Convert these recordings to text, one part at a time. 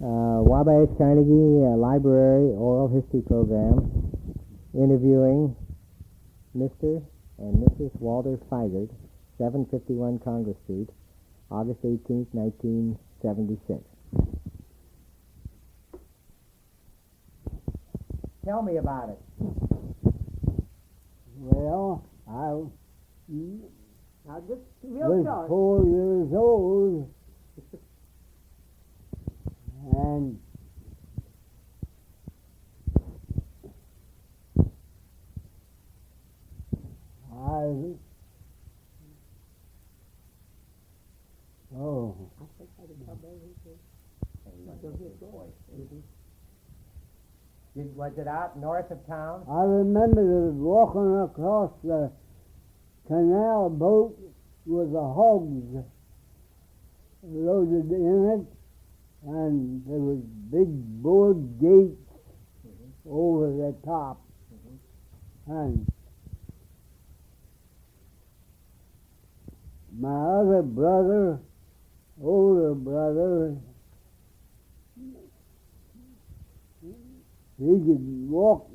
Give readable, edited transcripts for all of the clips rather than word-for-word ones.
Wabash County Library Oral History Program, interviewing Mr. and Mrs. Walter Figert, 751 Congress Street, August 18, 1976. Tell me about it. Well, I Now, just real was short. 4 years old, and I think I didn't tell Barry too. Was it out north of town? I remember walking across the canal boat with the hogs loaded in it, and there was big board gates over the top, and my other brother, older brother, he could walk.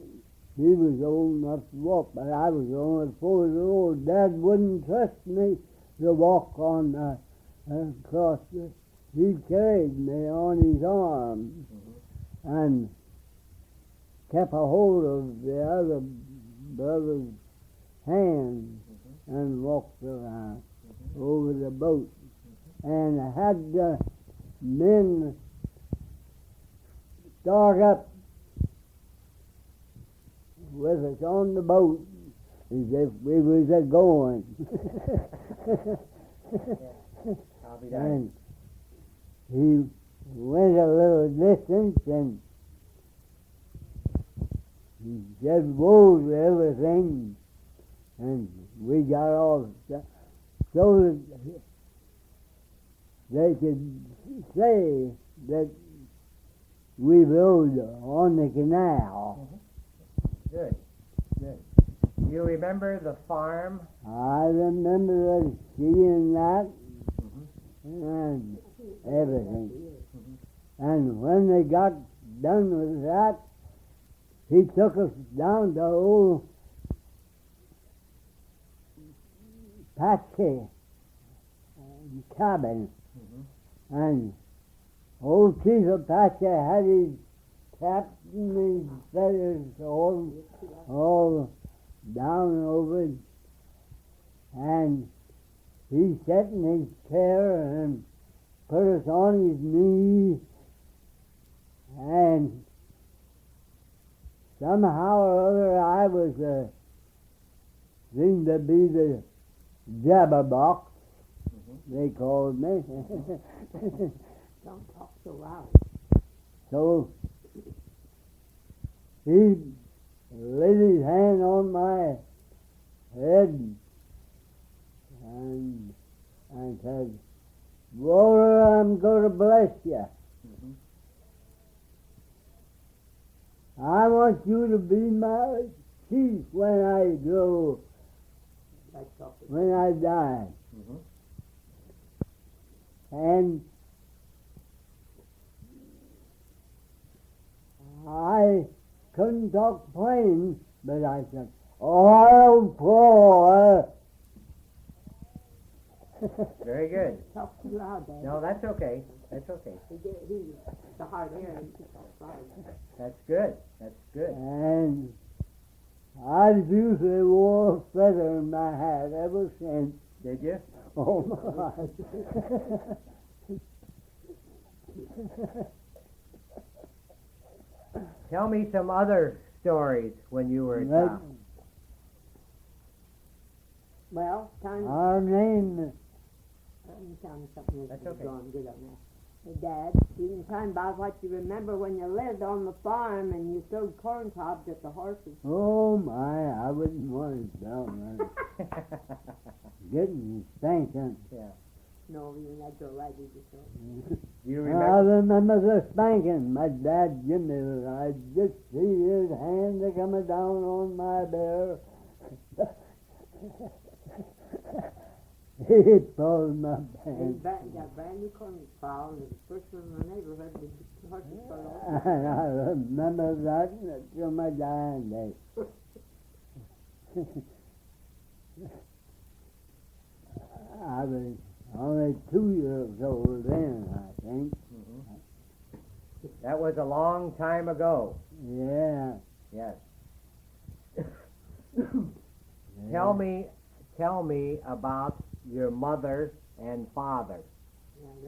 He was old enough to walk, but I was only 4 years old. Dad wouldn't trust me to walk on across. He carried me on his arm and kept a hold of the other brother's hand and walked around over the boat. And had the men start up with us on the boat as if we was a-going. I'll be And he went a little distance and he just rolled everything, and we got off so that they could say that we rode on the canal. Good. Do you remember the farm? I remember seeing that and everything. And when they got done with that, he took us down to old Patsy cabin. And old Chief Apache had his cap and his feathers all down over it. And he sat in his chair and put us on his knee, and somehow or other I was seemed to be the jabberbox, they called me. Don't talk so loud. So he laid his hand on my head and said, "Walter, I'm going to bless you. I want you to be my chief when I go, when I die." And I couldn't talk plain, but I said, "Oh, Paul." Very good. Talk too loud, Dad. No, that's okay. That's okay. He's the hard hearing. That's good. And I've usually wore a feather in my hat ever since. Did you? Oh, my. Tell me some other stories when you were a child. Well, time. Our name. Let me tell you something that's okay. going good on that. Hey, Dad, you can tell about what you remember when you lived on the farm and you sowed corn cobs at the horses. Oh, my, I wouldn't want to tell that. Getting spanking. Yeah. No, you had to right, you just don't. Do you I remember? remember the spanking my dad gave me. I just see his hand coming down on my bear. He pulled my He pants. got brand new corn cob, and the first one in the neighborhood the horses fell off. And I remember that till my dying day. I was only 2 years old then, I think. That was a long time ago. Yeah. Yes. Tell me about your mother and father.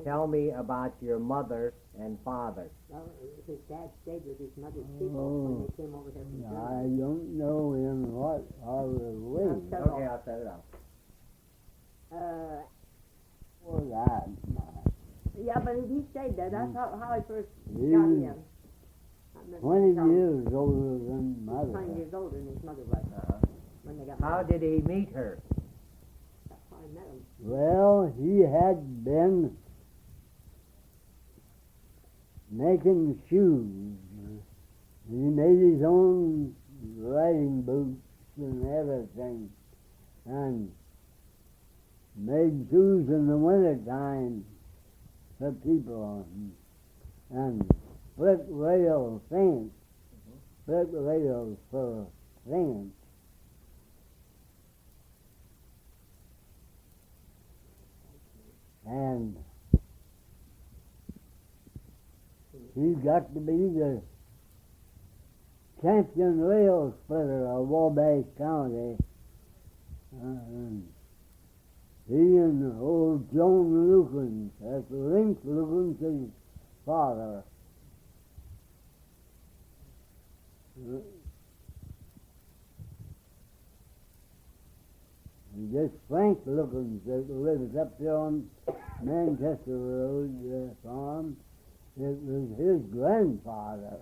Tell me about your mother and father. Well, his dad stayed with his mother's people when they came over here from I Germany. don't know in what other way. Okay, I'll set it up. For that, Yeah, but he stayed there. That's how he first He got was in. 20 years older than 20 mother. years older than his mother was when they got How married. did he meet her? That's how I met him. Well, he had been making shoes. He made his own riding boots and everything, and made shoes in the wintertime for people, and split rail fence, split rails for fence. And he got to be the champion rail splitter of Wabash County. And he and old John Lukens, that's Link Lukens, his father. And this Frank Lukens that lives up there on Manchester Road farm, it was his grandfather.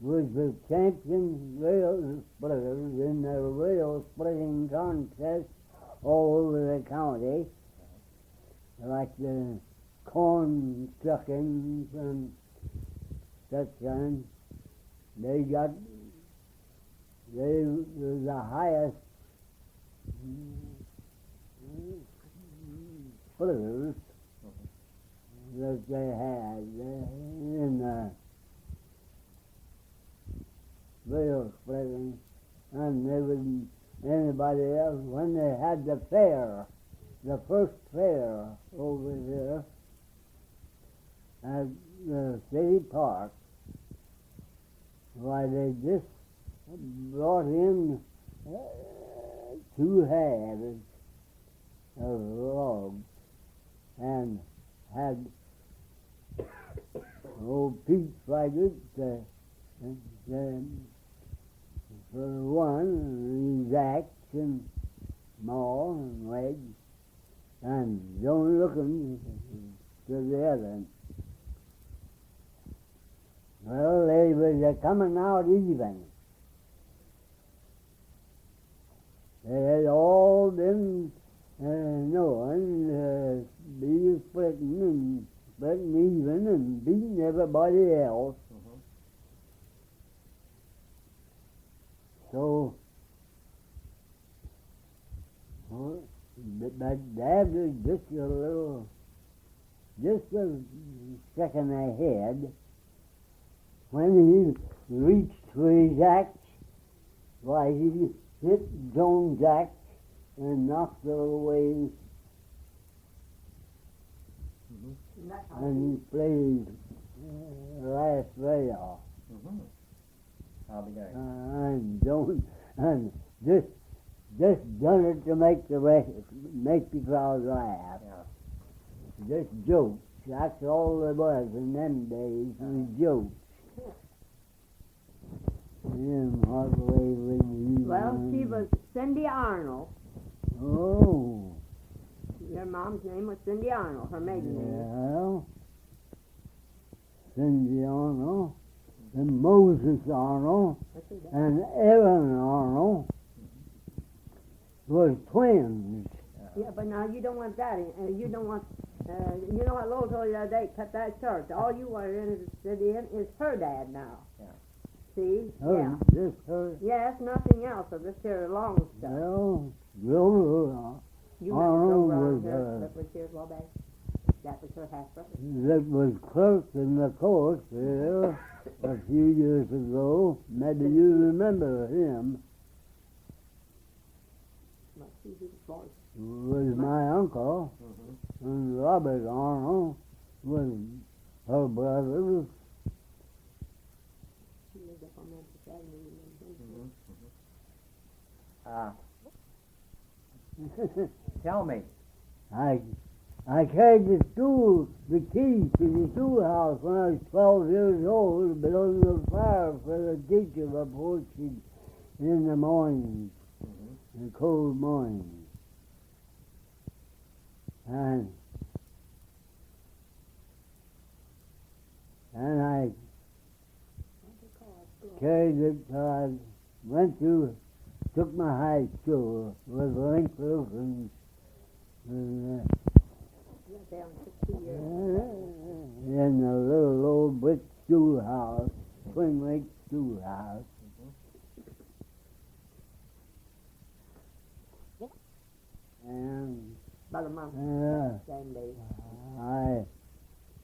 Was the champion rail splitters in the rail splitting contest all over the county, like the corn chuckings and such kind. They were the highest splitters that they had in the rail splitting, and they wouldn't anybody else when they had the fair, the first fair over here at the city park. Why, they just brought in 2 halves of logs and had old Pete Figert for one, his axe and maul and legs, and John looking to the other. Well, they was coming out even. They had all been knowing be splitting even and beating everybody else. So, but Dad was just a second ahead. When he reached for his axe, why, he hit John's axe and knocked it away, and he played last rail. I'll be there. And John, and just done it to make the crowd laugh. Yeah. Just jokes. That's all there was in them days, was jokes. Well, she was Cindy Arnold. Oh. Your mom's name was Cindy Arnold, her maiden name. Well, Cindy Arnold, and Moses Arnold, and Aaron Arnold was twins. Yeah, but now you don't want that. You don't want. You know what Lowell told you the other day? Cut that short. All you are interested in is her dad now. Yeah. See? Oh, Yeah. just her. Yes, nothing else of this here long stuff. Well, Grover You Arnold remember was here that was here long. Wabash. That was her half brother. That was clerk in the court here a few years ago. Maybe you remember him. Must see who the boy. Was my uncle, and Robert Arnold was her brother. She lived up on Memphis Avenue. Tell me. I carried the key to the schoolhouse when I was 12 years old, building a fire for the teacher before she in the morning, the cold morning. And I carried it till I took my high school with Linkler and Down 60 years. in a little old brick schoolhouse, Twin Lake Schoolhouse. And About a month. Same day. I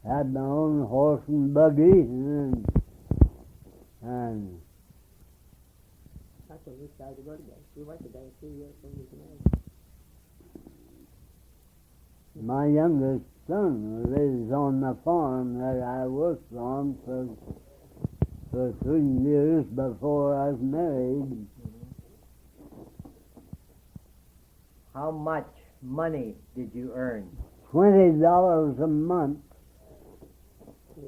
had my own horse and buggy, and That's when we started to go together. We went together 2 years when we was married. my youngest son lives on the farm that I worked on for 3 years before I was married. How much money did you earn? $20 a month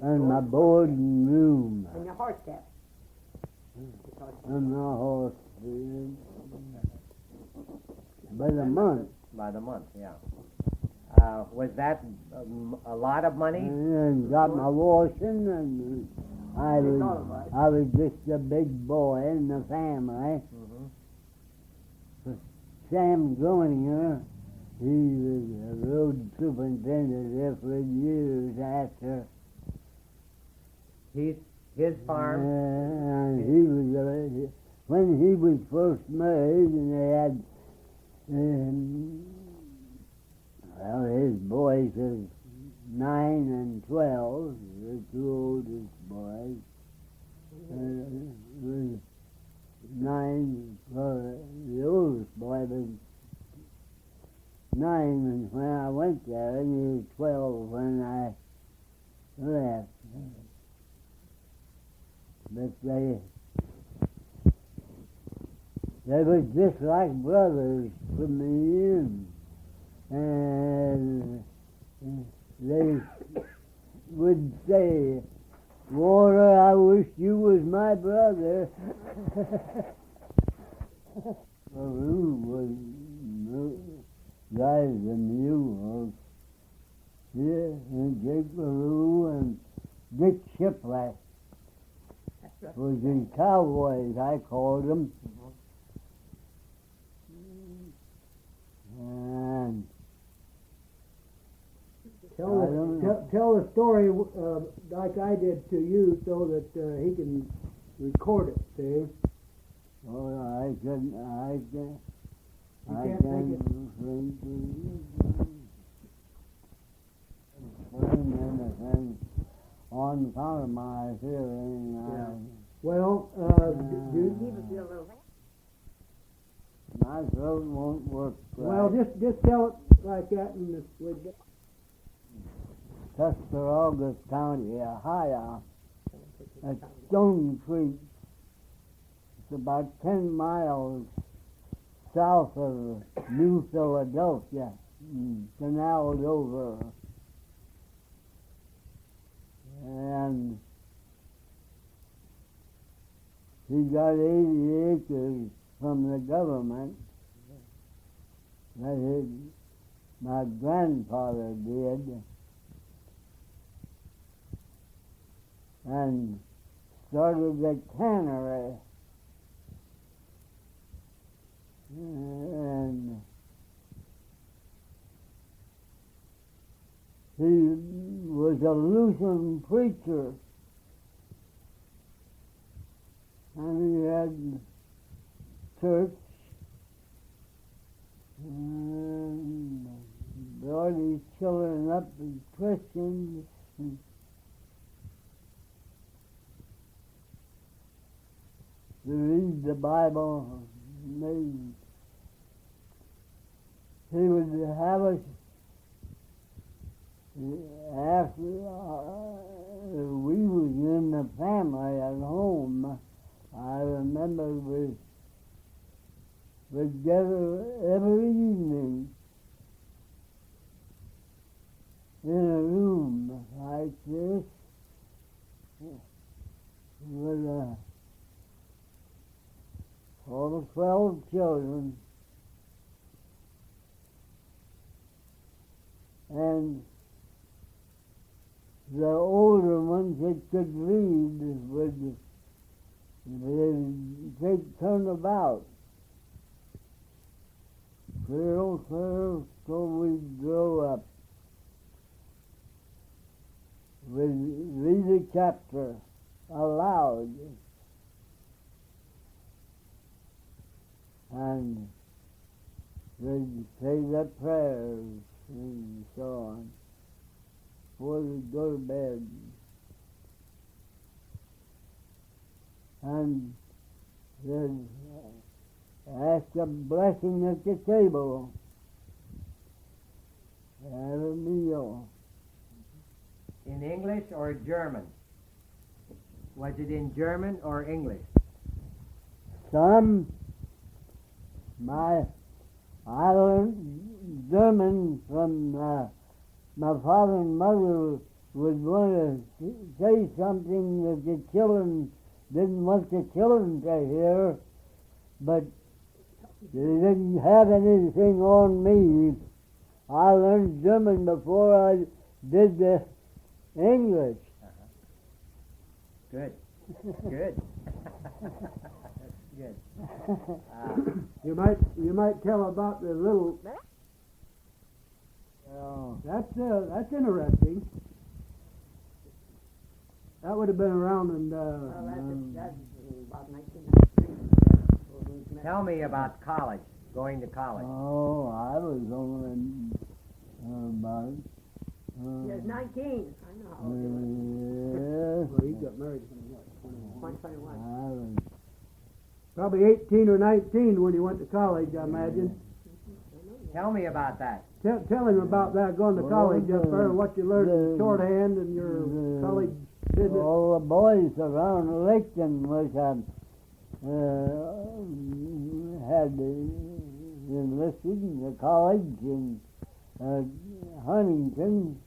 and my board and room And your horse cap. and my horse by the month. By the month, yeah. Was that a lot of money? And got my washing, and I was just a big boy in the family. Sam Groninger, he was a road superintendent there for years after. His farm? And he was, when he was first married, and they had, well, his boys was 9 and 12, the two oldest boys. Was 9, well, the oldest boy was 9 when I went there, and he was 12 when I left. But they were just like brothers to me, and they would say, "Walter, I wish you was my brother." Lou was guys the mules. Yeah, and Jake LaRue and Dick Shipley was these cowboys, I called them. And Tell the story like I did to you, so that he can record it. See? oh, I can't explain anything on account of my hearing. Well, My throat won't work right. well, just tell it like that, and Custer, August County, Ohio, at Stone Creek. It's about 10 miles south of New Philadelphia, canaled over. And he got 80 acres from the government that my grandfather did, and started a cannery. And he was a Lutheran preacher, and he had church and brought his children up as Christians. To read the Bible. He would have us after we was in the family at home. I remember we'd gather every evening in a room like this with all the 12 children, and the older ones that could read would take turnabout. Clear till we grow up. We'd read a chapter aloud. And they'd say their prayers and so on before they'd go to bed. And they'd ask a blessing at the table, have a meal. In English or German? Was it in German or English? I learned German from my father and mother would want to say something that the children didn't want the children to hear, but they didn't have anything on me. I learned German before I did the English. Good. Good. Good. You might tell about the little. That's interesting. That would have been around in. That's about 1993. Tell me about college, going to college. Oh, I was only about. He was 19. I know how old he was. Yes. Well, he got married when 21. I was. probably 18 or 19 when he went to college, I imagine. Tell me about that. Tell him about that, going to college up there, and what you learned in shorthand and your college business. All the boys around Laketon was had enlisted in the college in Huntington,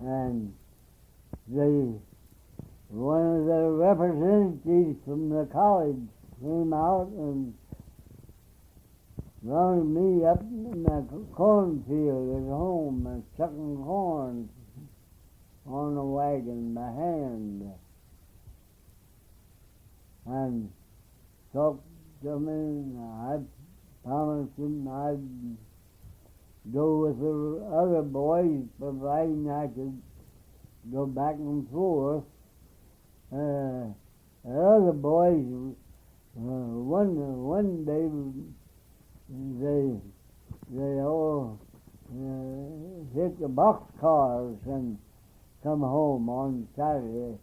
and one of the representatives from the college came out and rounded me up in the cornfield at home and sucking corn on a wagon by hand, and talked to me, and I promised him I'd go with the other boys, providing I could go back and forth. The other boys, one day, they all hit the boxcars and come home on Saturday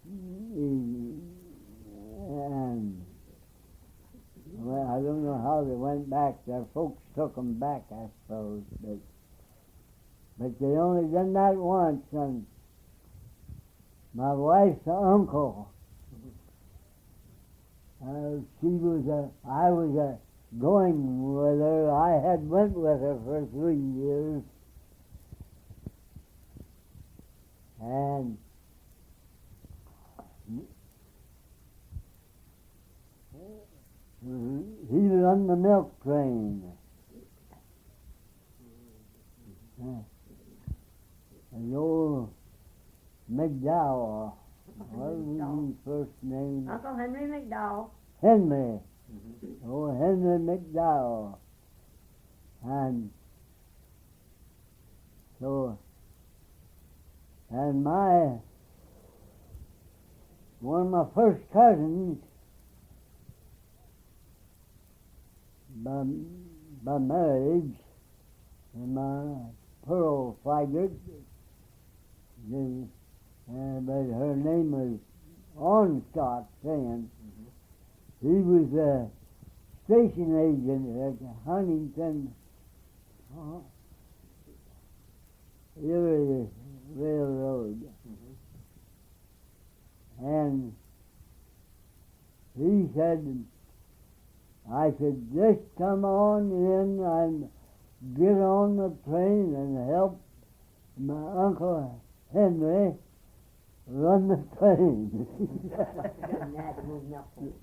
evening. And well, I don't know how they went back. Their folks took them back, I suppose. But they only done that once. And my wife's uncle, I was going with her. I had went with her for 3 years. And he was on the milk train. And old McDowell, what was his first name? Uncle Henry McDowell. Henry. Oh, Henry McDowell. And so, and one of my first cousins, by marriage, my Pearl Figert, but her name was Arnold then. He was a station agent at Huntington Erie Railroad. And he said I could just come on in and get on the train and help my Uncle Henry run the train.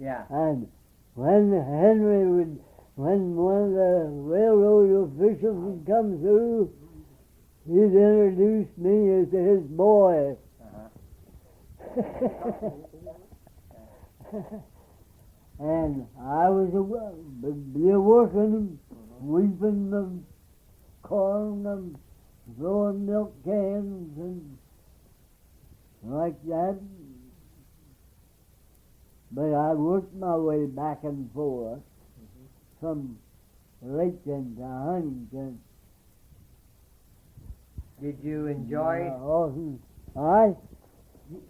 Yeah. And when when one of the railroad officials would come through, he'd introduce me as his boy. And I was working, sweeping the corn and throwing milk cans and like that. But I worked my way back and forth from Laketon to Huntington. Did you enjoy?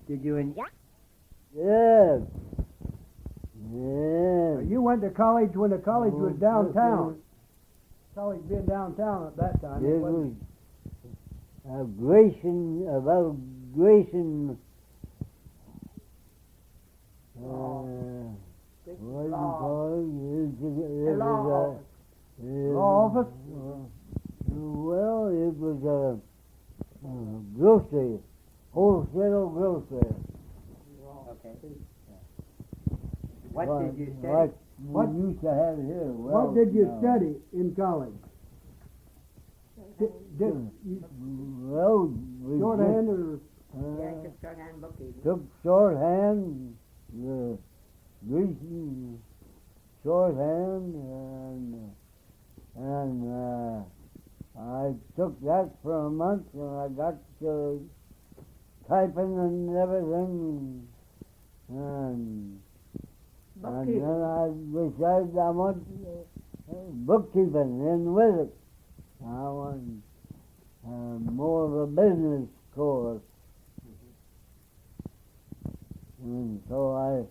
Did you enjoy? Yes. Yes. You went to college when the college was downtown. College being downtown at that time. It was Grayson, about Grayson. What do you call it? Law office. Well, it was a grocery, wholesale grocery. Okay. What did you study? Like we used to have here. Well, What did you no. study in college? Well, we Shorthand or Shorthand bookkeeping. took shorthand, the Grecian shorthand, and I took that for a month, and I got typing and everything, and then I decided I want bookkeeping in with it. I want more of a business course. And so I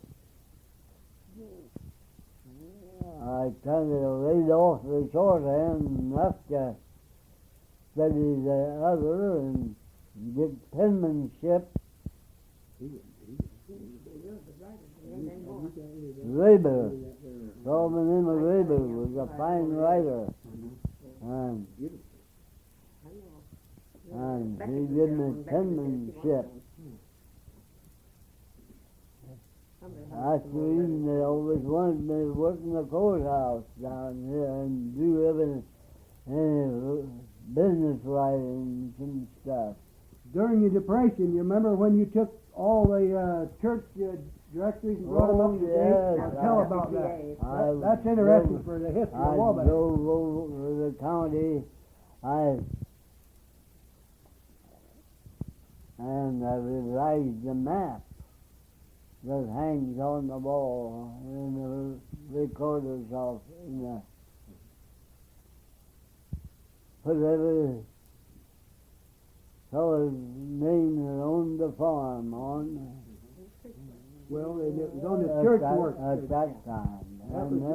kind of laid off the shorthand and left to study the other and get penmanship. Raber, saw the name of Raber, was a fine writer. And he did me penmanship. That's the reason they always wanted me to work in the courthouse down here and do any business writings and stuff. during the Depression, you remember when you took all the church directories and brought them up to date? Yes, Now, tell about that. I That's interesting drove- for the history I of Wabash. drove over to the county. And I revised the map that hangs on the wall in the recorder's office. Put every fellow's name that owned the farm on. Well, and it was on the at church that, work. at that time. That And was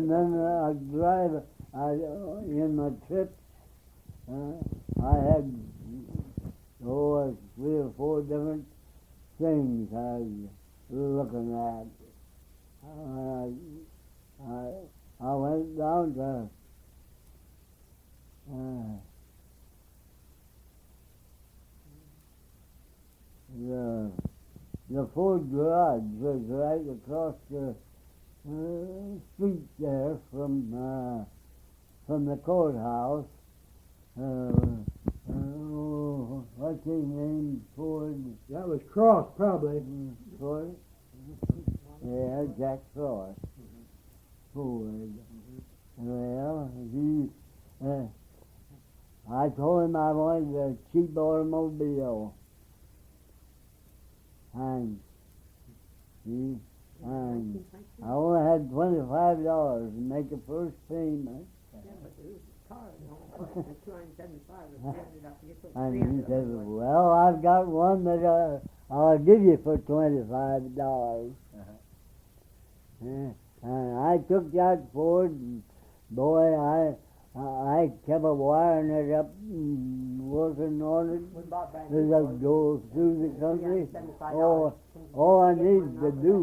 then I drive. In my trips, I had 3 or 4 different things I was looking at. I went down to the Ford garage was right across the street there from the courthouse. What's his name? Ford. That was Cross, probably. Ford. Yeah, Jack Frost. Ford. Well, I told him I wanted a cheap automobile. And I only had $25 to make a first payment. car, you know, the 275 or 300, I forget what, And he 300. said, well, I've got one that I'll give you for $25. And I took that for it, and boy, I kept wiring it up and working on it We bought brand as new I Ford. go through the country. $375. All I Get needed one to out do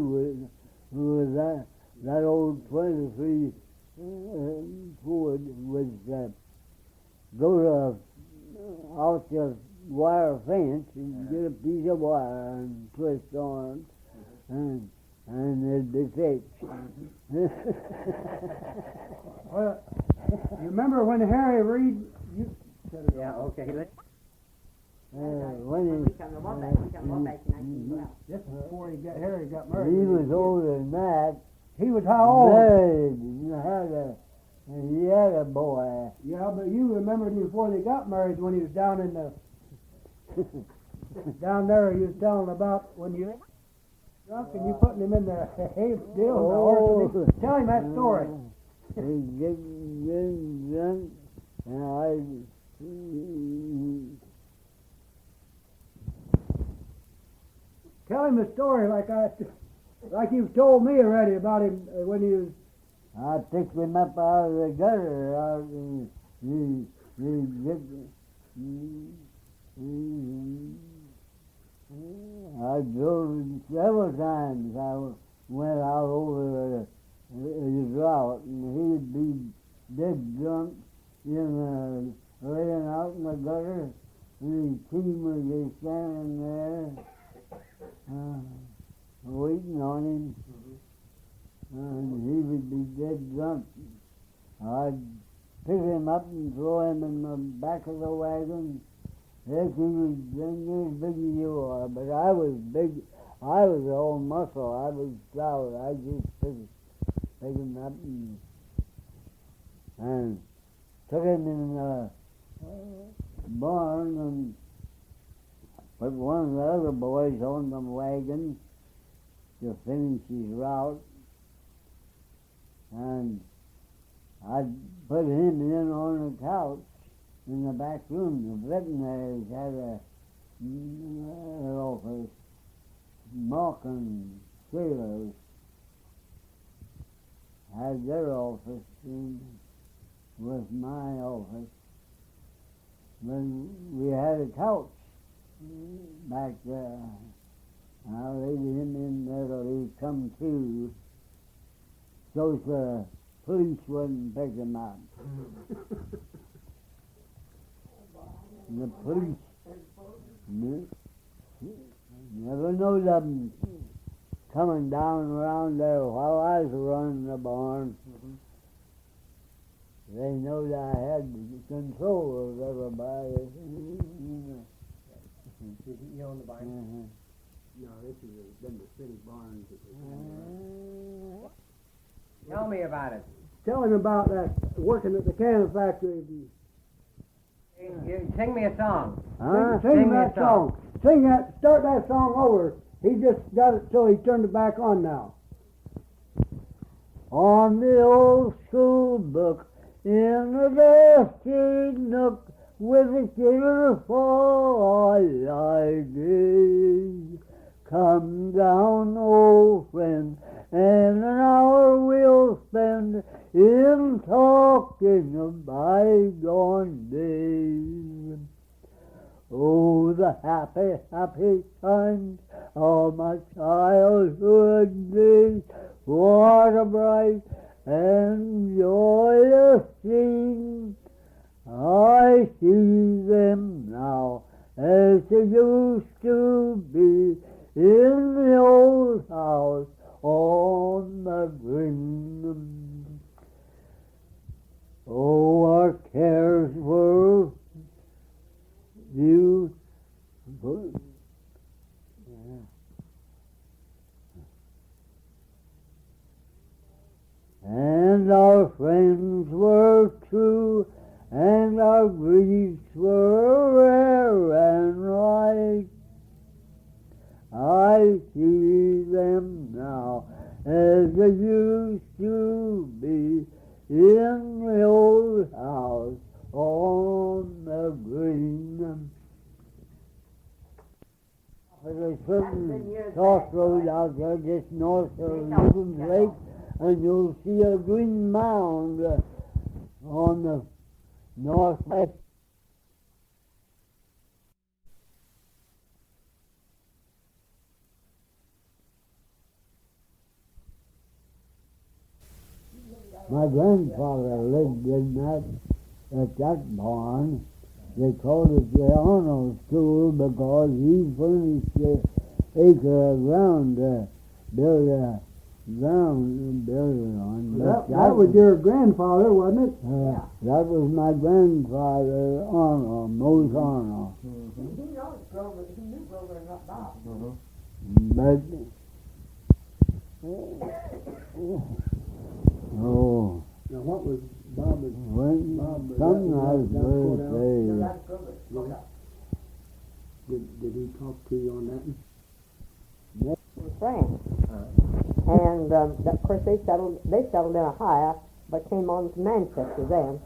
was that old 23 Ford was go to out the wire fence and get a piece of wire and twist on it, and it'd be fixed. Well, you remember when Harry Reid? Yeah, okay. When We come to Wabash in 1912. This is before Harry got he married. was older than that, He was how old? married and he had a boy. Yeah, but you remembered him before they got married when he was down in the down there. You was telling about when you drunk and you putting him in the hay deal. Oh. Tell him that story. He's getting drunk, and Tell him the story like you've told me already about him when he was. I picked him up out of the gutter. I drove him several times. I went out over his route, and he'd be dead drunk, laying out in the gutter, and his team would be standing there, waiting on him. And he would be dead drunk. I'd pick him up and throw him in the back of the wagon. Heck, he was as big as you are, but I was big. I was all muscle. I was stout. I just picked him up and took him in the barn and put one of the other boys on the wagon to finish his route. And I'd put him in on the couch in the back room. The veterinaries had an office. Mock and sailors had their office with my office. When we had a couch back there, I laid him in there till he come to, so the police wouldn't pick him up. The police never knowed them coming down around there while I was running the barn. They know that I had control of everybody. Did you own the barn? No, this has been the city barns. Tell me about it. Tell him about that working at the cannon factory. You sing me a song. Huh? Sing Sing me that a song. song. Sing that. Start that song over. He just got it so he turned it back on now. On the old school book, in the dusty nook, with a shiver for I did. Come down, old friend, and an hour we'll spend in talking of bygone days. Oh, the happy, happy times of my childhood days, what a bright and joyous scene. I see them now as they used to be in the old house on the green. Oh, our cares were few. And our friends were true, and our griefs were rare and right. I see them now as they used to be in the old house on the green. There's a certain crossroad out there just north of Living's Lake, and you'll see a green mound on the northwest. My grandfather lived in at that barn. They called it the Arnold School because he furnished the acre of ground to build a building on. That was your grandfather, wasn't it? That was my grandfather, Arnold, Mose Arnold. He knows Grover. He knew Grover and Bob. But oh, Now, what was Bob's? when Bob, some nice No, birthday. that's Grover. Okay. Did he talk to you on that? Friends. And of course they settled in Ohio, but came on to Manchester then,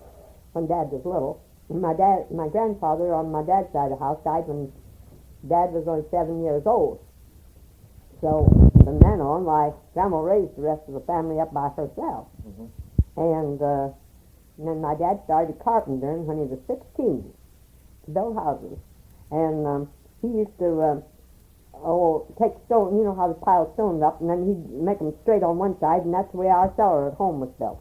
when Dad was little. And my grandfather on my dad's side of the house died when Dad was only 7 years old. So from then on, my grandma raised the rest of the family up by herself. And then my dad started carpentering when he was 16 to build houses. And he used to take stone, you know how they pile stones up, and then he'd make them straight on one side, and that's the way our cellar at home was built.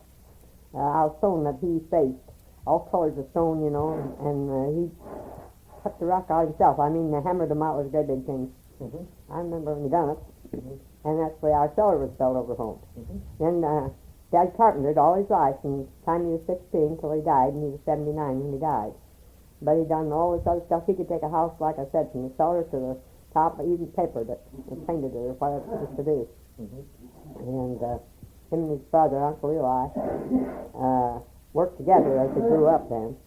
Our stone that he faced, all colors of stone, you know, and he cut the rock out himself. I mean, they hammered them out with a great big thing. I remember when he done it, and that's the way our cellar was built over home. Then Dad carpentered all his life, from the time he was 16 till he died, and he was 79 when he died. But he done all this other stuff. He could take a house, like I said, from the cellar to the top, even paper that painted it or whatever it was to do. And him and his brother, Uncle Eli, worked together as they grew up then.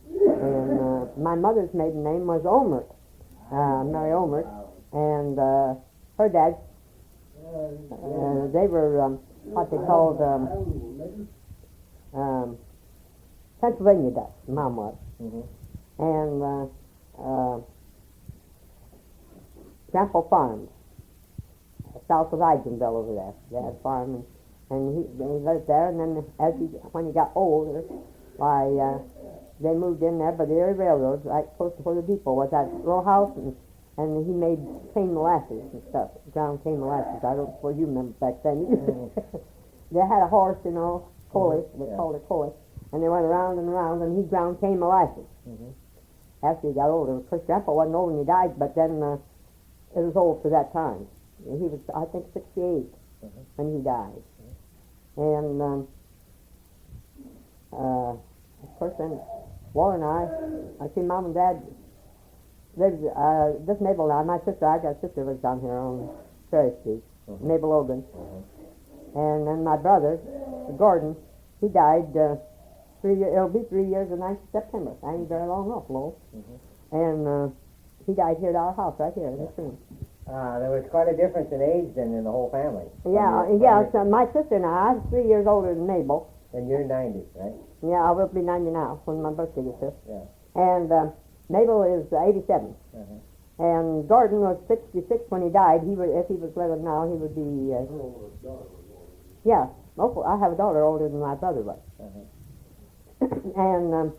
And my mother's maiden name was Ohmart, Mary Ohmart, and her dad, they were what they called Pennsylvania Dutch, Mom was. And Temple Farms, south of Igenville over there, Dad's farm, and he lived there. And then when he got older, why they moved in there by the Erie Railroad, right close to where the depot was, that little house, and he made cane molasses and stuff, ground cane molasses. I don't suppose you remember back then. They had a horse, you know, pulley, they called it pulley, and they went around and around, and he ground cane molasses. After he got older, of course, Grandpa wasn't old when he died, but then it was old for that time. He was, I think, 68 when he died. And, of course, then Walla and I see Mom and Dad, this Mabel now, my sister, I got a sister lives down here on Cherry Street, Mabel Ogan. And then my brother, Gordon, he died, it'll be 3 years the 9th of September. I ain't very long off, Lowell. And he died here at our house, right here in this room. There was quite a difference in age then in the whole family. So my sister and I was 3 years older than Mabel. And you're 90, right? Yeah, I will be 90 now when my birthday is here. Yeah. And Mabel is 87. And Gordon was 66 when he died. He would, if he was living now, he would be... yeah, I have a daughter older than my brother was. And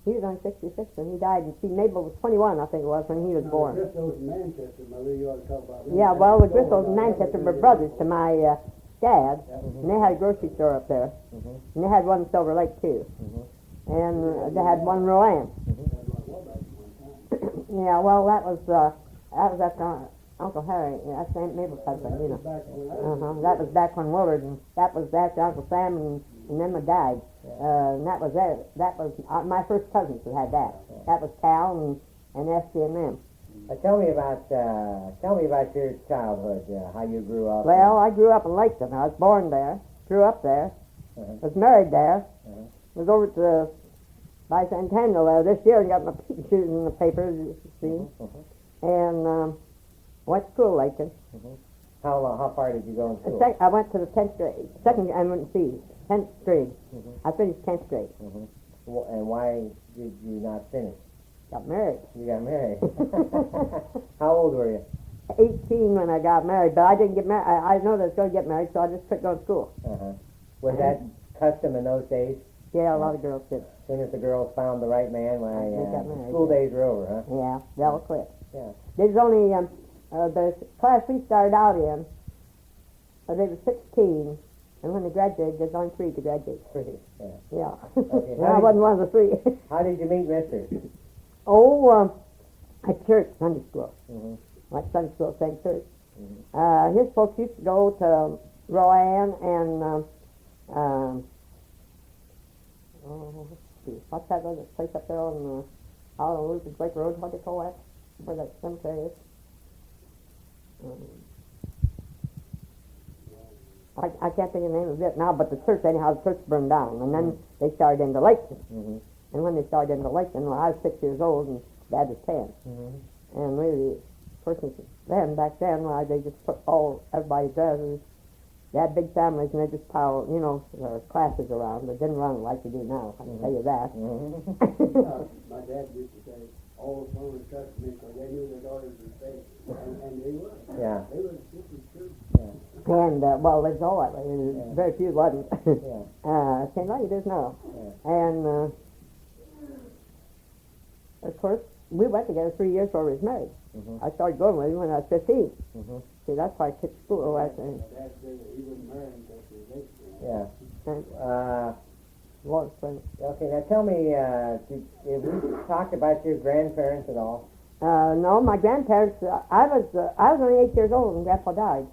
he was only 66 when he died. And see, Mabel was 21, I think it was, when he was born. Grisso's in Manchester, Mother, you ought to talk about them. Yeah, well, the Grissos in Manchester were brothers to my dad, and they had a grocery store up there. And they had one in Silver Lake, too. And they had one in Rowan. Yeah, well, that was after Uncle Harry. That's Aunt Mabel's husband, you know. That was back when Willard, and that was after Uncle Sam and them had died. And that was it. That was my first cousins who had that. That was Cal and Esty and them. Tell me about your childhood, how you grew up. Well, I grew up in Laketon. I was born there, grew up there, was married there, was over to Bicentennial there this year and got my pictures in the paper, you see, and went to school in Laketon. How far did you go in school? I went to the 10th grade. I went to 10th grade. I finished 10th grade. And why did you not finish? Got married. You got married. How old were you? 18 when I got married, but I didn't get married. I know that I was going to get married, so I just quit going to school. Was that custom in those days? Yeah, a lot of girls did. As soon as the girls found the right man, They got married, school days were over, huh? Yeah, they all quit. Yeah. There's only, the class we started out in, they were 16, and when they graduated, there's only 3 to graduate. 3, yeah. Yeah. Okay, And I wasn't one of the 3. How did you meet Mister? At church, Sunday school. Like Sunday school, same church. His folks used to go to Rowan and, let's see, what's that other place up there on, Lucas Lake Road, what do they call that? Where that cemetery is? I can't think of the name of it now, but the church, anyhow, the church burned down, and then they started into Laketon. And when they started into Laketon, well, I was 6 years old, and Dad was 10. And really, back then, they just put everybody dresses. They had big families, and they just piled, their classes around. They didn't run like they do now, I can tell you that. My dad used to say, all the women trusted me because they knew their daughters were safe, and they were. Yeah. They were just as true. And, well, there's all that way. Very few wasn't. Seems like it is now. And, of course, we went together 3 years before we was married. I started going with him when I was 15. See, that's why I quit school. My dad said that he wouldn't marry him until she was 18. Yeah. Lord's friend. Okay, now tell me, have we talked about your grandparents at all? No, my grandparents, I was only 8 years old when Grandpa died.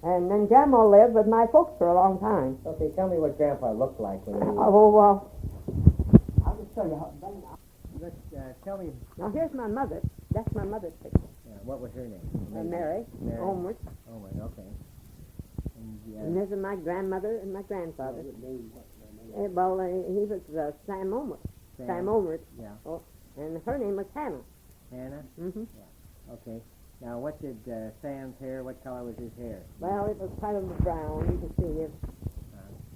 And then Grandma lived with my folks for a long time. Okay, tell me what Grandpa looked like when you I'll just show you how. tell me. Now, here's my mother. That's my mother's picture. What was her name? Mary. Ohmart. Ohmart, okay. And this is my grandmother and my grandfather. He was Sam Ohmart. Sam Ohmart. Yeah. Oh, and her name was Hannah. Hannah? Yeah. Okay. Now, what did Sam's hair, what color was his hair? Well, it was kind of brown. You can see him.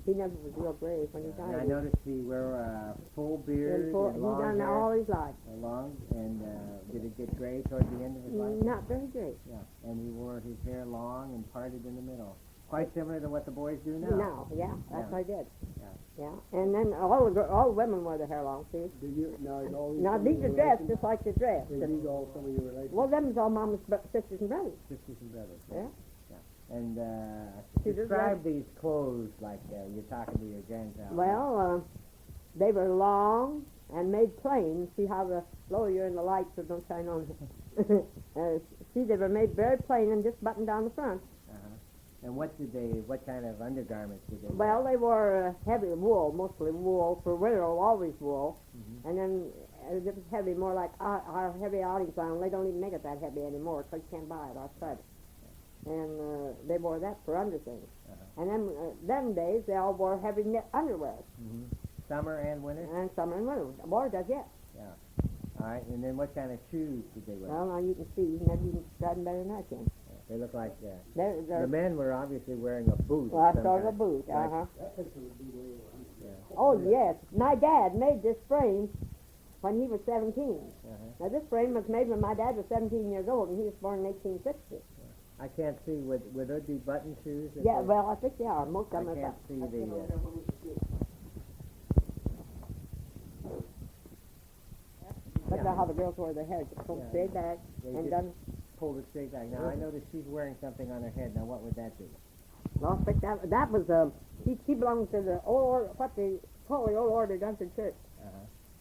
He never was real brave when he died. I noticed he wore a full beard and long he done hair. all his life. Long, and did it get gray toward the end of his life? Not very great. Yeah, and he wore his hair long and parted in the middle. Quite similar to what the boys do now. No, that's what I did. Yeah. And then all the women wore their hair long, see? Now, these are dressed just like they dress. Are these all some of your relations? Well, them is all Mama's sisters and brothers. Sisters and brothers. Yeah. And See, this describe these clothes like you're talking to your grandchild. Well, they were long and made plain. See how the lower you're in the light so don't shine on them. See, they were made very plain and just buttoned down the front. And what kind of undergarments did they wear? Well, they wore heavy wool, mostly wool. For winter, always wool. And then it was heavy, more like our heavy outing gown. They don't even make it that heavy anymore because you can't buy it outside. And they wore that for underthings. And then them days, they all wore heavy knit underwear. Summer and winter? And summer and winter. The boy does, yes. Yeah. All right, and then what kind of shoes did they wear? Well, now you can see. Maybe you can describe them better than I can. They look like They're the men were obviously wearing a boot. Well, I of some started a kind. boot, That picture would be way over. Oh, yes. My dad made this frame when he was 17. Now, this frame was made when my dad was 17 years old, and he was born in 1860. I can't see. Would there be button shoes? Yeah, well, I think they are. Most of them I are. can't see the. Look at how the girls wore their hair. Just pulled straight back and done. Pulled it straight back. Now I noticed she's wearing something on her head. Now what would that be? Well, I think that was she belonged to the old what they call the old order Dunford Church.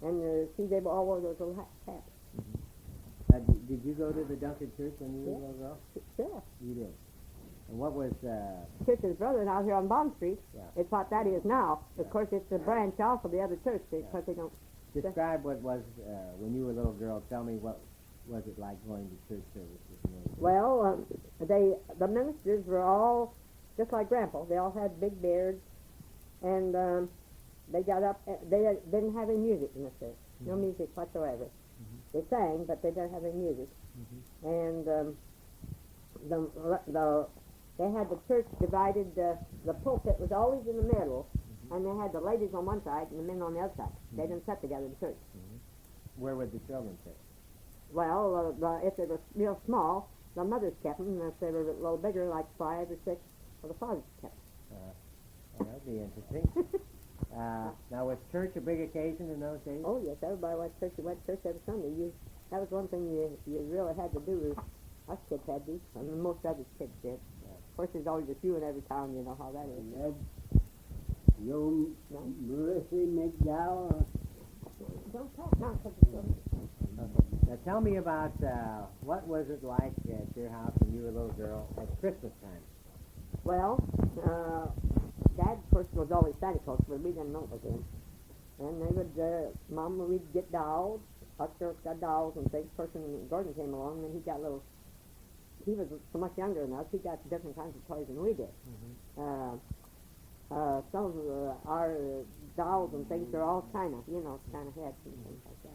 And see, they all wore those little hats. Did you go to the Duncan Church when you were a little girl? Sure. You did. And what was... Church's brother out here on Bond Street. Yeah. It's what that is now. Of course, it's a branch off of the other church because they don't... Describe what was, when you were a little girl, tell me what was it like going to church services? Well, the ministers were all just like Grandpa. They all had big beards. And they got up... They didn't have any music in the church. No music whatsoever. They sang, but they didn't have any music. And the they had the church divided, the pulpit was always in the middle, and they had the ladies on one side and the men on the other side. They didn't sit together in church. Where would the children sit? Well, if they were real small, the mothers kept them, and if they were a little bigger, like 5 or 6, well, the fathers kept them. Well, that'd be interesting. Now, was church a big occasion in those days? Oh, yes, everybody went to church every Sunday. That was one thing you really had to do. Us kids had to, and most other kids did. Of course, there's always a few in every town, you know how that is. That young Marissa McDowell. Don't talk now, 'cause it's Okay. Now, tell me about what was it like at your house when you were a little girl at Christmas time? well, Dad, of course, was always Santa Claus, but we didn't know it was him. And they would, Mom would get dolls. Us girls got dolls and things. Of course, when Gordon came along, then he got little. He was so much younger than us. He got different kinds of toys than we did. Some of our dolls and things are all China, China heads and things like that.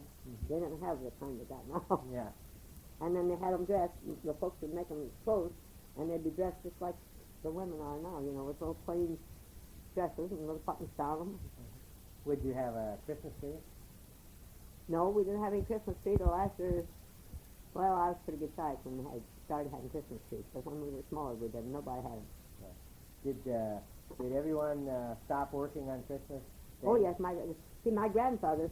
They didn't have the kind they got now. Yeah. And then they had them dressed. The folks would make them clothes, and they'd be dressed just like the women are now, with little plain dresses and little buttons down them. Would you have a Christmas tree? No, we didn't have any Christmas tree till after. Well, I was pretty good size when we started having Christmas trees. But when we were smaller, we didn't. Nobody had them. Did everyone stop working on Christmas Day? Oh yes, my grandfather.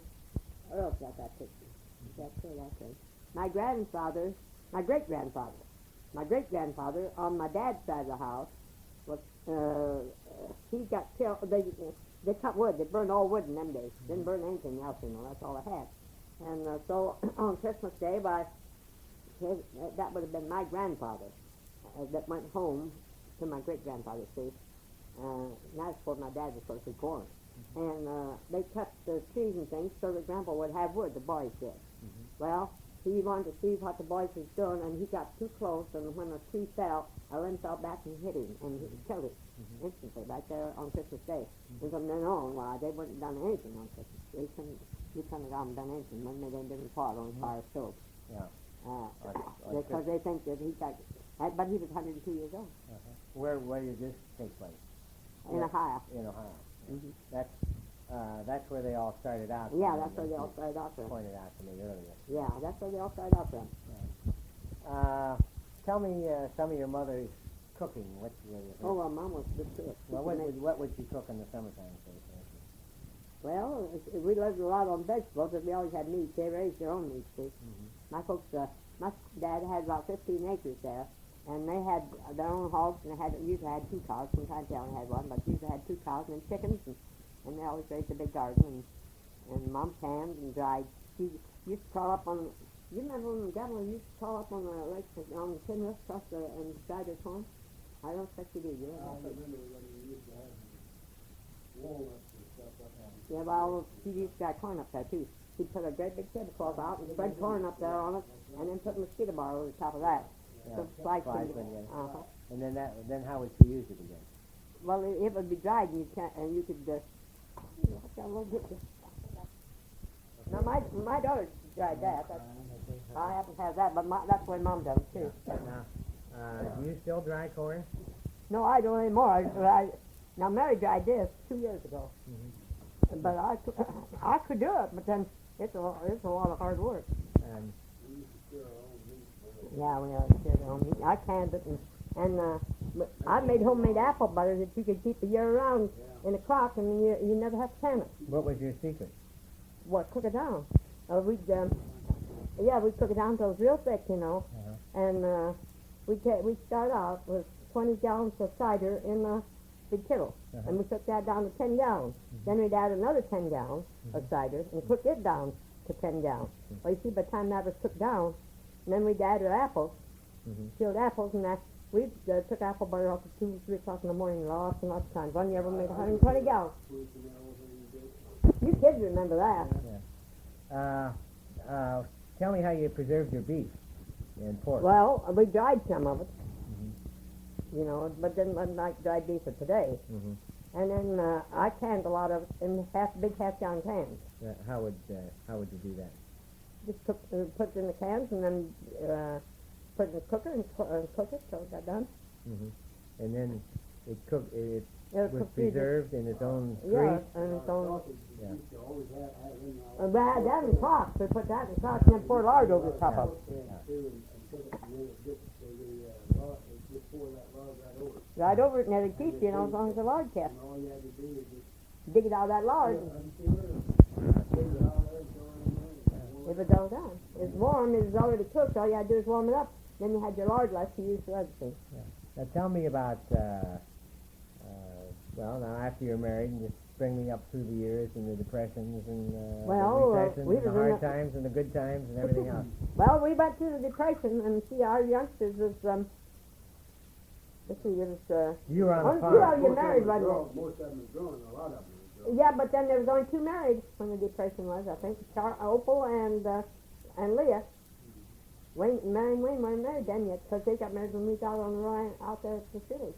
Earl's got that picture. That's right. My grandfather, my great grandfather on my dad's side of the house was. He got killed. They cut wood. They burned all wood in them days. Didn't burn anything else, That's all I had. And so on Christmas Day, that would have been my grandfather that went home to my great-grandfather's place. And that's before my dad was supposed to be born. And they cut the trees and things so that Grandpa would have wood, the boys did. Well, he wanted to see what the boys was doing, and he got too close, and when the tree fell, a limb fell back and hit him, and he killed it instantly right there on Christmas Day. And from then on, they wouldn't have done anything on Christmas. You couldn't have done anything when they didn't pot on fire stove. Yeah. Because they think that he got, but he was 102 years old. Where did this take place? In Ohio. In Ohio. That's where they all started out. Yeah, that's where they all started out from. Pointed out to me earlier. Yeah, that's where they all started out from. Tell me some of your mother's cooking. Oh, well, Mom was good too. Well, what would she cook in the summertime, for instance? Well, we lived a lot on vegetables, but we always had meat. They raised their own meat, see. My folks, my dad had about 15 acres there, and they had their own hogs, and they usually had 2 cows. From time to time they had one, but usually had 2 cows and then chickens, and they always raised a big garden, and Mom canned and dried. She used to crawl up on, you remember when Grandma used to crawl up on the lake, on the tin roof across and dry their corn? I don't expect you do, you know? I remember when we used to have walnuts and stuff like that. Yeah, well, she used to got corn up there, too. She'd put a great big tablecloth out and spread corn up there on it, and then put a mosquito bar over the top of that. So slice it. And then how would she use it again? Well, it would be dried, and you could got a little bit. Now, my daughter dried that. I happen to have that, but that's the way Mom does it, too. Do you still dry corn? No, I don't anymore. Now, Mary dried this 2 years ago. But I could do it, but then it's a lot of hard work. Yeah, we always shared our own meat. I canned it, and I made homemade apple butter that you could keep a year round in a crock, and you never have to can it. What was your secret? What, cook it down? We'd cook it down until it was real thick, and we'd start out with 20 gallons of cider in a big kettle, and we took that down to 10 gallons. Then we'd add another 10 gallons of cider and cook it down to 10 gallons. Well, you see, by the time that was cooked down, and then we'd add our apples, peeled apples, and we took apple butter off at 2 or 3 o'clock in the morning, lots and lots of times. One year we made 120 gallons. You kids remember that. Tell me how you preserved your beef and pork. Well, we dried some of it, but didn't like dried beef of today. And then I canned a lot of it in big half-gallon cans. How would you do that? Just put it in the cans and then put it in the cooker and cook it till it got done. And then it cooked. It It was could be the- preserved in its own Yeah, grease. and it's on. Yeah. That in crocks. We put that in crocks and then pour lard over the top of it. Right over it, and it'll keep, you know, as long as the lard kept. Dig it out of that lard. If it goes down. It's warm, it's already cooked, all you had to do is warm it up. Then you had your lard left to use for other things. Now tell me about. Well, now after you're married, and just bring me up through the years and the depressions and Well, the recessions we and the was in hard the- times and the good times and everything else. Well, we went through the Depression, and see, our youngsters was, let's see, it was, You were on Oh, a you farm. are- you're married, wasn't it? Most of them was grown, a lot of them was grown. yeah, but then there was only two married when the Depression was, I think, Opal and Leah. Mary and Wayne weren't married then yet, because they got married when we got on the line out there at the city.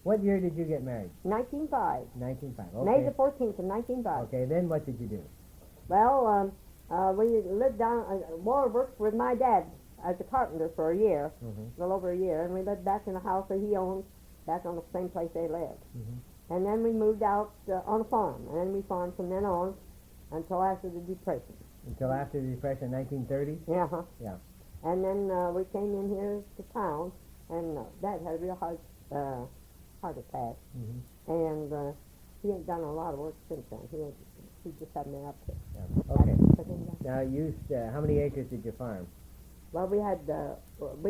What year did you get married? 1905. 1905. May Okay. the 14th of 1905. Okay. Then what did you do? Well, we lived down, Ward worked with my dad as a carpenter for a year, Mm-hmm. well over a year, and we lived back in the house that he owned, back on the same place they lived. Mm-hmm. And then we moved out on a farm, and then we farmed from then on until after the Depression. Until after the Depression, 1930. Yeah, huh? Yeah. And then we came in here to town, and Dad had a real heart attack, Mm-hmm. and he ain't done a lot of work since then. He just hadn't been up to it. Yeah. Okay. Put him down. Now how many acres did you farm? Well, we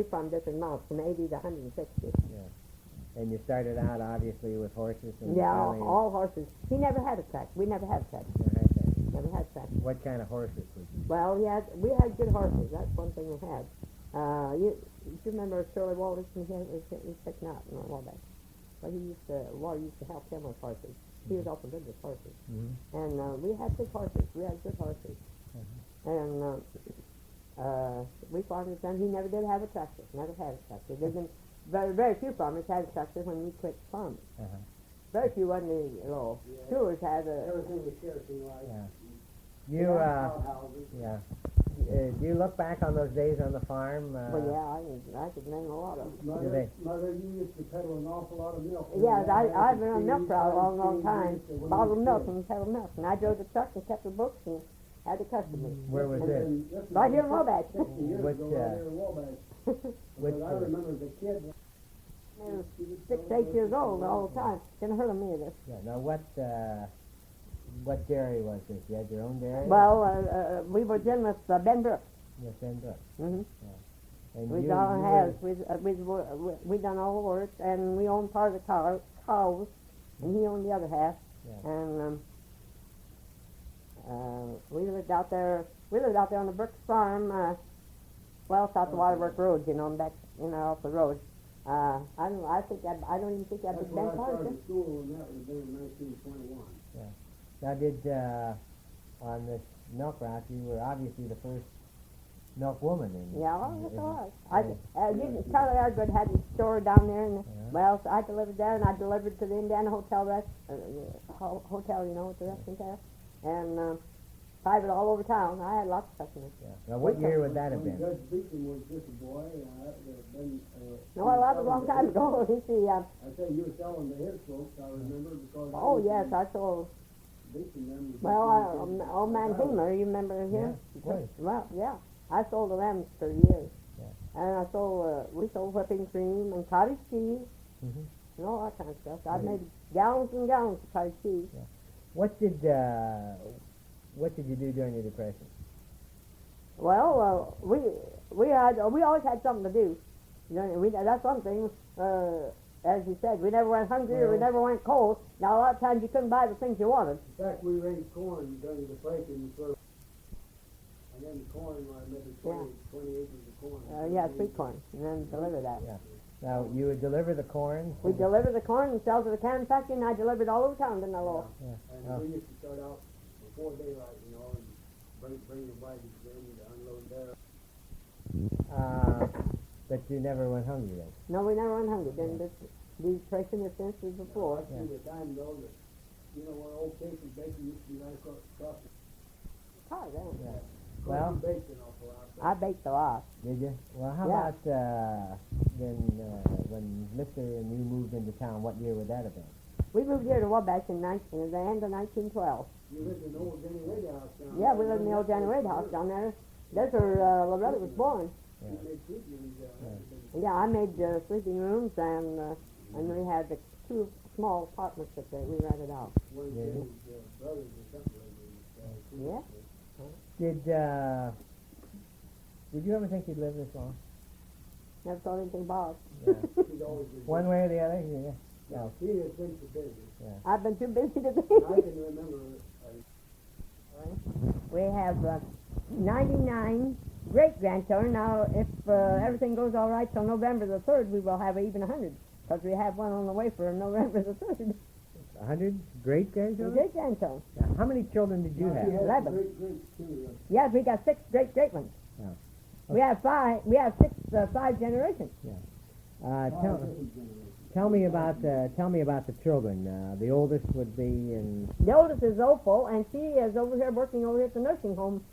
farmed different amounts, from 80 to 160. And you started out obviously with horses and Yeah, finally all horses. He never had a track. We never had a track. you had that. Never had a track. What kind of horses would you? Well, we had good horses. That's one thing we had. You remember Shirley Walters? He was taken out in Wabash. But Wally used to help him with horses. He was also good with horses. Mm-hmm. And we had big horses. We had good horses. And we farmed with them. He never did have a tractor. Never had a tractor. There's been very few farmers had a tractor when we quit farming. Uh-huh. Very few, wasn't the Stewards had Everything was kerosene light. Yeah. You Houses. yeah. Do you look back on those days on the farm? Well, yeah, I could name a lot of them. they? Mother, you used to peddle an awful lot of milk. Yes, I've been on milk for a long time. Bottled milk and kettle milk. And I drove the truck and kept the books and had the customers. Where was this? Right here in Wabash. Which, which, I remember as a kid. They were 6, 8 years old all the time. Didn't hurt them either. Yeah. Now what dairy was this? You had your own dairy? Well, we were in with Ben Brooks. Yes, Ben Brooks. Mm-hmm. And We you done were- we done all the work, and we owned part of the cows, and he owned the other half. Yeah. And we lived out there. We lived out there on the Brooks farm, south of Waterwork Road, back, off the road. I don't know. I don't even think that was That's when Ben I farm. started school, and that would have been in 1921. Now did on this milk route you were obviously the first milk woman in Yeah, well, that's in- all right. Charlie Argood had his store down there, and so I delivered there, and I delivered to the Indiana Hotel hotel, with the restaurant there, and private all over town. I had lots of customers. Yeah. Now what year would that have When been? Judge Beacon was just a boy, that would have been... No, well, that was a long time ago. You see, I say you were selling to his folks, I remember, because... oh yes, I sold. Beacon them was... Well, old man Hamer, you remember him? of course. Well, yeah, I sold to them for years, Yeah. and we sold whipping cream and cottage cheese Mhm. and all that kind of stuff. I made gallons and gallons of cottage cheese. What did you do during the Depression? Well, we always had something to do. That's one thing. As you said, we never went hungry or we never went cold. Now a lot of times you couldn't buy the things you wanted. In fact, we raised corn during the Depression, and then corn, maybe 20 acres of corn. Yeah, sweet corn, and then deliver that. Yeah. Now you would deliver the corn. We deliver the corn and sell to the canning factory, and I delivered all over town, didn't I, Laura? And we used to start out before daylight, and bring the wagons in to unload there. But you never went hungry then. No, we never went hungry. Then the Depression was since before. I see the time, though, that, where old Casey Baker used to be right across the... Oh, then. Yeah. Well, You baked an awful lot. I baked a lot. did you? Well, how Yeah. about then when Mr. and you moved into town? What year would that have been? We moved here to Wabash in the end of 1912. You lived in the old Jenny Wade house down Yeah, there. we lived in the old Johnny Wade house down there. That's where Loretta was born. You made food rooms there. Yeah, I made sleeping rooms and we had the 2 small apartments that we rented out. One of Yeah. Jenny's brothers or something like that. Yeah. Did you ever think you'd live this long? Never thought anything about Yeah. She's always been One way or the other? Yeah. Yeah, she has been so busy. it. I've been too busy to I think. can remember We have 99 great-grandchildren. Now, if everything goes all right till November the 3rd, we will have even 100, because we have one on the way for November the 3rd. 100 great-grandchildren? Great-grandchildren. Yeah. How many children did you She have? had 11. great too. Yes, we got 6 great ones. Yeah. We have 5. We have 6, 5 generations. Tell me about the children. The oldest would be in. The oldest is Opal, and she is over here working over here at the nursing home,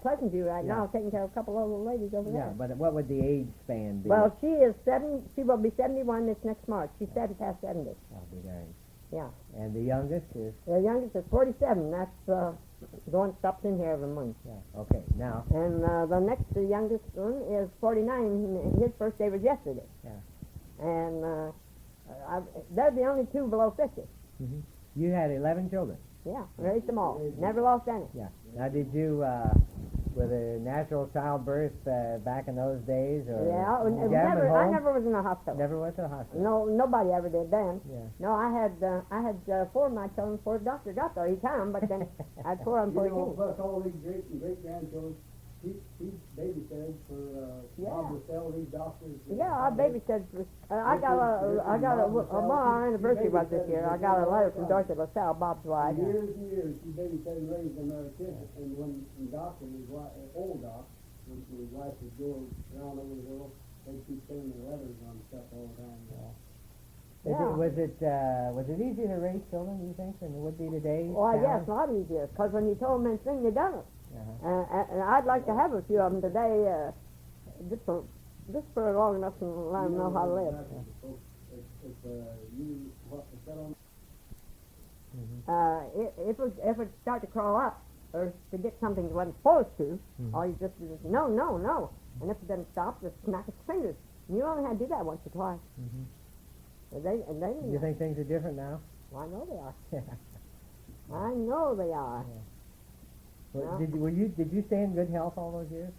Pleasant View right Yeah. now, taking care of a couple of old ladies over Yeah, there. but what would the age span be? Well, she is 7. She will be 71 this next March. She's past 70. I'll be darned. Yeah. And the youngest is. The youngest is 47. That's going stops in here every month. Yeah. Okay. Now. And the next, the youngest one is 49. His first day was yesterday. Yeah. And they're the only 2 below 50. Mm-hmm. You had 11 children. Yeah, very small. Never lost any. Yeah. Now, did you with a natural childbirth back in those days, or Yeah, did you have them at I home? never was in a hospital. Never went to the hospital. No, nobody ever did then. Yeah. No, I had 4 of my children before the doctor got there. He come, but then I had 4 of them You before know, he came. plus all these great-grandchildren, he babysitted for Yeah. Bob Russell, these doctors. Yeah, I babysat. I got a my anniversary was this year. I got a letter from Dorothy LaSalle, Bob's wife. Years and years, she babysat and raised them other kids. And when Doc and his wife, old Doc, when his wife would go around over the world, they'd keep sending the letters on stuff all the time. Yeah. Was it easier to raise children, do you think, than it would be today? Well, Sally? yes, a lot easier. Because when you told them anything, they done it. Uh-huh. And I'd like to have a few of them today, just for long enough to let them know how to live. If you what to set on. If it start to crawl up or to get something it wasn't supposed to, all you just no. And if it doesn't stop, just snap its fingers. And you only had to do that once or twice. And they You think things are different now? Well, I know they are. I know they are. Well, Yeah. did you stay in good health all those years?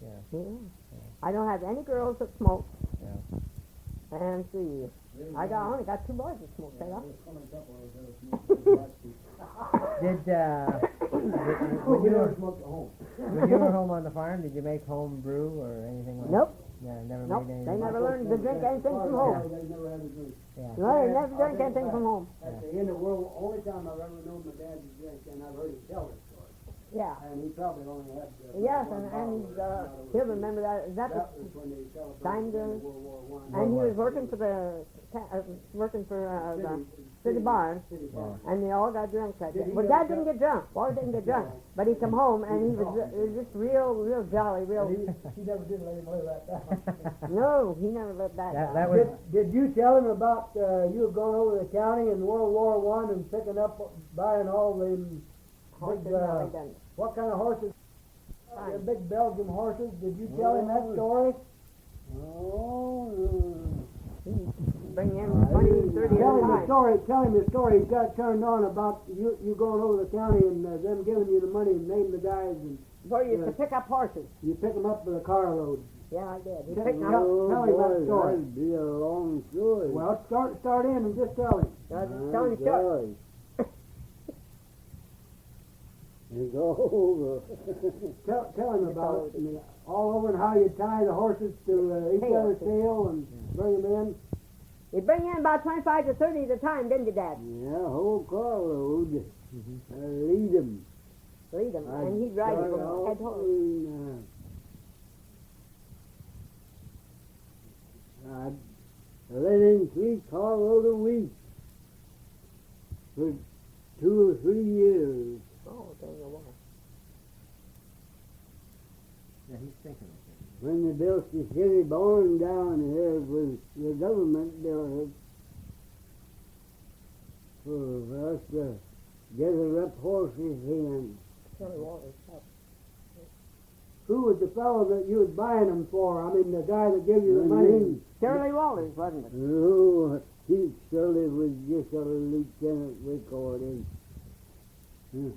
Yeah. I don't have any girls that smoke. Yeah. And see, I only got 2 boys that smoke. Say that. When you were smoked at home. when you were home on the farm, did you make home brew or anything like Nope. that? Yeah, never Nope. made They anything. never learned to drink anything from home. They never had a drink. Yeah. No, they never drank anything from home. At the end of the world, only time I've ever known my dad to drink, and I've heard him tell this story. Yeah. And he probably only had. Yes, one and bottle he'll remember that. That That was, was when they celebrated Time the to- end of World War I. and he was working for the city barn, City barn. and they all got drunk that Did day. he Well, get Dad drunk? didn't get drunk. Boy didn't get drunk, but he come home and he was just real jolly, real. He never did let him live that down. No, he never lived that. That down. was Did you tell him about you had gone over the county in World War I and picking up, buying all them Horses, big, no, he didn't. what kind of horses? Fine. The big Belgian horses. Did you tell him that story? Bring in 20, 30 Tell him the time. story. Tell him the story. He got turned on about you going over the county and them giving you the money and name the guys and Where you used to pick up horses. you pick them up with a carload. Yeah, I did. He Tell- picked tell- up. tell him that story. That'd be a long story. Well, start in and just tell him. Telling the short. It's over. Tell him about it. And, all over and how you tie the horses to each Tail. other's tail and bring them in. You bring in about 25 to 30 at a time, didn't you, Dad? Yeah, whole carload. Lead 'em. Lead him, and he'd ride it from head to toe. I'd let in 3 carload a week for 2 or 3 years. Oh, dang it, wow. Yeah, he's thinking of it. when they built the city barn down here, it was the government built it for us to gather up horses in. Shirley Walters. Who was the fellow that you was buying them for? I mean, the guy that gave you the money. Shirley Walters, wasn't it? Oh, he surely was just a lieutenant recording. He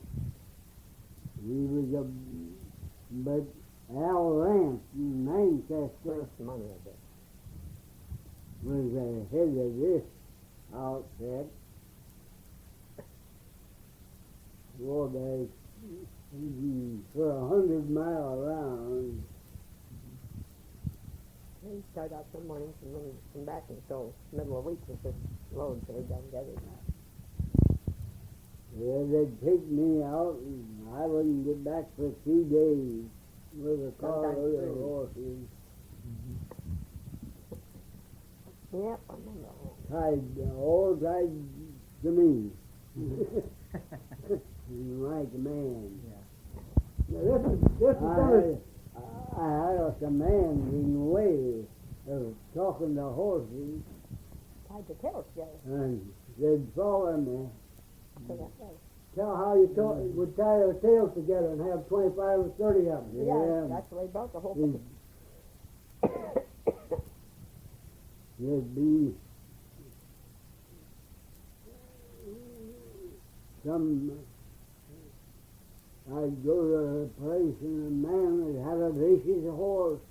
was a, but Al Rance in Manchester Where's the money of it? was the head of this outfit. Wabash, for 100 mile around. He started out some mornings and then come back until middle of the week with this load, so we got together. Yeah, they'd take me out and I wouldn't get back for 2 days with a car Sometimes load of 3. horses. Yep, I remember all. All tied to me. Like a man. Now, this is something. I had a commanding way of talking to horses, Tied the tails together. and they'd follow me. So that way. Tell how you would tie their tails together and have 25 or 30 of them. Yeah, that's the way he built the whole thing. There'd be some. I'd go to a place and a man would have a vicious horse.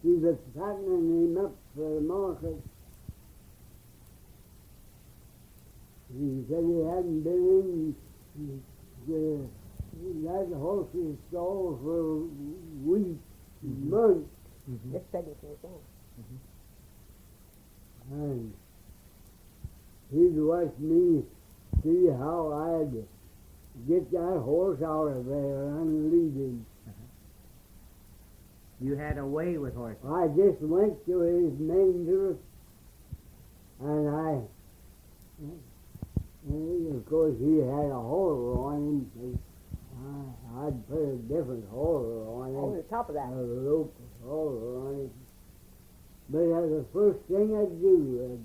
He was fattening him up for the market. He said he hadn't been in that horse's stall for weeks, months. Just said it to himself. And he'd watch me see how I'd get that horse out of there and lead him. You had a way with horses. I just went to his manger and of course he had a halter on him. So I'd put a different halter on him. Over the top of that. A rope halter on him. But the first thing I'd do,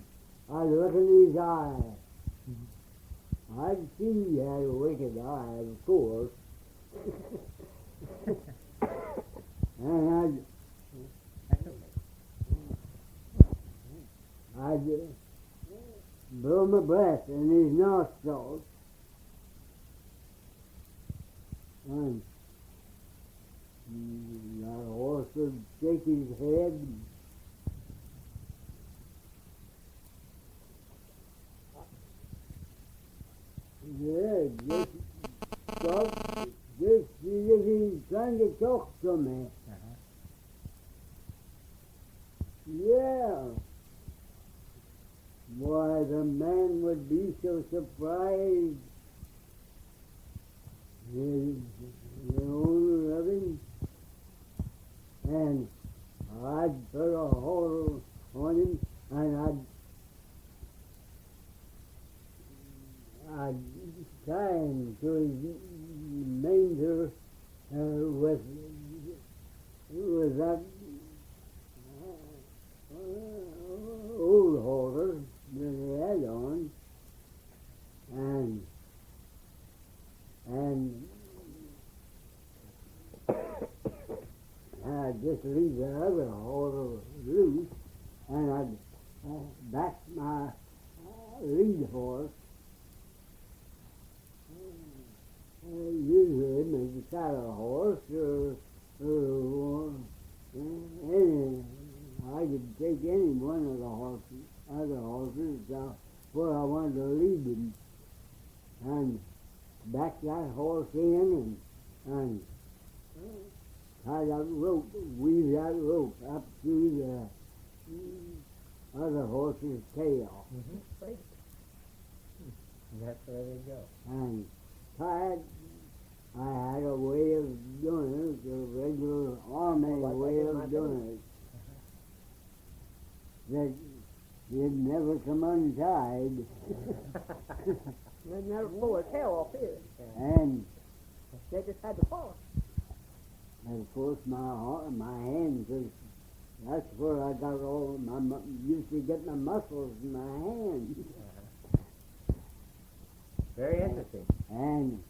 I'd look in his eye. I'd see he had a wicked eye, of course. And I'd blow my breath in his nostrils. And that horse would shake his head. Yeah, just stop. Just as if he's trying to talk to me. Yeah. Why, the man would be so surprised. The owner of him. And I'd put a halter on him, and I'd tie him to his manger with that old halter that he had on, and I'd just leave the other halter loose, and I'd back my lead horse. Usually make a saddle horse or any. I could take any one of the other horses where I wanted to lead them, and back that horse in and tie that rope, weave that rope up to the other horse's tail. That's where they go. And tied, I had a way of doing it, a regular army way of doing it. That you'd never come untied. They'd never pull their tail off here. And They just had to pull. as of course, my hands is, that's where I got all used to get my muscles in my hands. Very interesting. And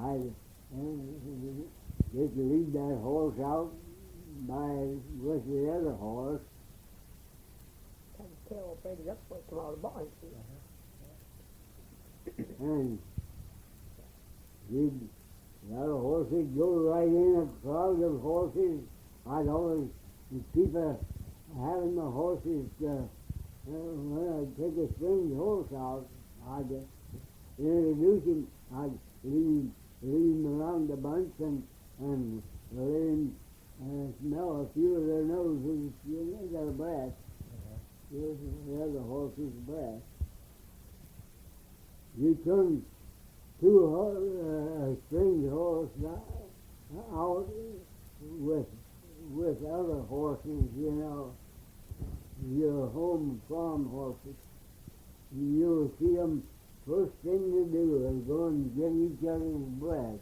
I just lead that horse out with the other horse. Had his tail braided up with some all the barns. And the other horses go right in a crowd of horses. I'd always keep having the horses, when I'd take a strange horse out, I'd introduce him, I'd lead him around the bunch and let him smell a few of their noses, their breath, the other horse's breath. You turn a strange horse out with other horses, your home farm horses. You'll see them first thing they do is go and get each other's breath.